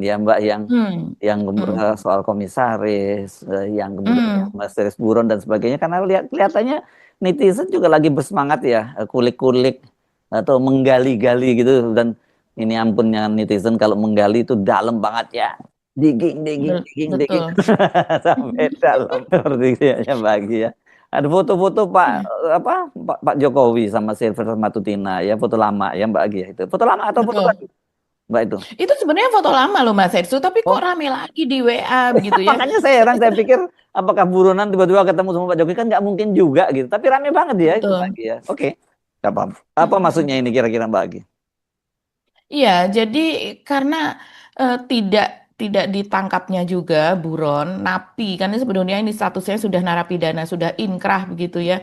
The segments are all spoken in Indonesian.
ya Mbak, yang Hmm. Hmm. soal komisaris, yang kemudian Hmm. Mas Teres Buron dan sebagainya, karena kelihatannya netizen juga lagi bersemangat ya, kulik-kulik atau menggali-gali gitu, dan ini ampunnya netizen kalau menggali itu dalam banget ya, digging digging digging digging Betul. sampai dalam seperti itu ya Mbak Agi ya. Ada foto-foto Iya, Pak Jokowi sama Sylvester Matutina ya, foto lama ya Mbak Agi ya, itu foto lama atau foto betul. baru Mbak itu? Itu sebenarnya foto lama loh Mas Ersu, tapi kok Oh, rame lagi di WA begitu ya. makanya saya heran, saya pikir apakah buronan tiba-tiba ketemu sama Pak Jokowi, kan nggak mungkin juga gitu. Tapi rame banget dia itu Mbak Betul. Agi ya. Oke, nggak apa. Apa maksudnya Mm-mm. ini kira-kira Mbak Agi? Iya, jadi karena tidak tidak ditangkapnya juga buron, napi kan ini sebenarnya ini statusnya sudah narapidana, sudah inkrah begitu ya.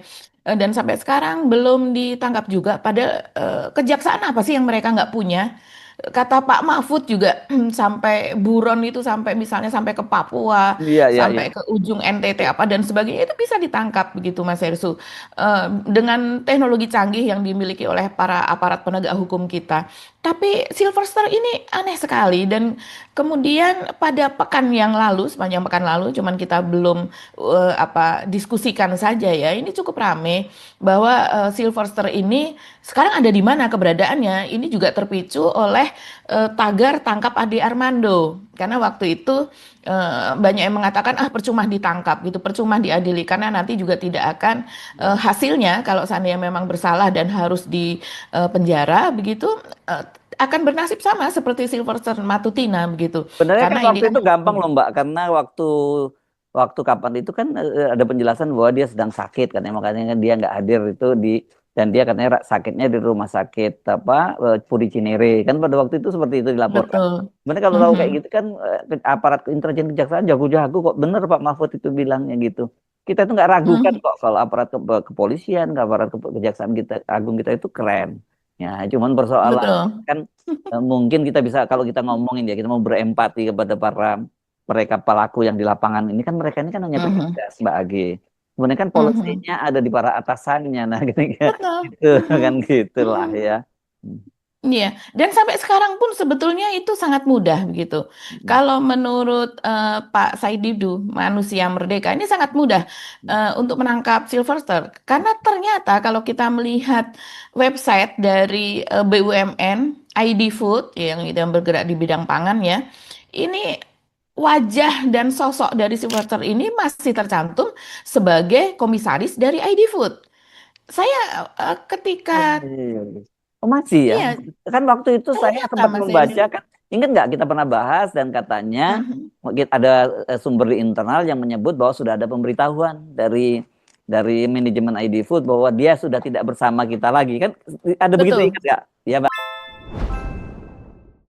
Dan sampai sekarang belum ditangkap juga. Padahal kejaksaan apa sih yang mereka nggak punya? Kata Pak Mahfud juga sampai buron itu sampai misalnya sampai ke Papua, Iya, iya, iya. sampai ke ujung NTT apa dan sebagainya itu bisa ditangkap begitu Mas Hersu. Dengan teknologi canggih yang dimiliki oleh para aparat penegak hukum kita. Tapi Silverster ini aneh sekali dan kemudian pada pekan yang lalu, sepanjang pekan lalu, cuman kita belum diskusikan saja ya. Ini cukup rame bahwa Silverster ini sekarang ada di mana keberadaannya. Ini juga terpicu oleh tagar tangkap Ade Armando karena waktu itu banyak yang mengatakan ah percuma ditangkap gitu, percuma diadili karena nanti juga tidak akan hasilnya kalau seandainya memang bersalah dan harus di penjara begitu eh, akan bernasib sama seperti Sylvester Matutina begitu. Sebenarnya kan Karena ini waktu kan itu gampang loh Mbak, karena waktu waktu kapan itu kan ada penjelasan bahwa dia sedang sakit kan, ya, makanya kan dia nggak hadir itu di, dan dia katanya sakitnya di rumah sakit Puri Cinere kan, pada waktu itu seperti itu dilaporkan. betul. Sebenarnya kalau tahu kayak Mhm, gitu kan, aparat intelijen kejaksaan jago-jago kok, bener Pak Mahfud itu bilangnya gitu. Kita itu nggak ragukan mhm, kok kalau aparat kepolisian, aparat kejaksaan kita agung kita itu keren. Ya, cuman persoalan betul. kan, mungkin kita bisa, kalau kita ngomongin ya, kita mau berempati kepada para mereka pelaku yang di lapangan ini, kan mereka ini kan hanya Mhm, petugas Mbak Agi. Sebenarnya kan mhm. polisinya ada di para atasannya. Nah, gitu, Betul. gitu kan, Mhm, gitulah mhm. ya. Iya, dan sampai sekarang pun sebetulnya itu sangat mudah begitu. Kalau menurut Pak Said Didu, manusia merdeka, ini sangat mudah untuk menangkap Silverster. Karena ternyata kalau kita melihat website dari BUMN, ID Food, yang bergerak di bidang pangan ya, ini wajah dan sosok dari Silverster ini masih tercantum sebagai komisaris dari ID Food. Saya ketika, Oh, masih ya? iya, Kan waktu itu saya ternyata sempat Mas Heru. membaca kan, ingat nggak kita pernah bahas dan katanya Mhm. mungkin ada sumber di internal yang menyebut bahwa sudah ada pemberitahuan dari manajemen ID Food bahwa dia sudah tidak bersama kita lagi kan, ada begitu, ingat Betul. nggak? Ya Mbak.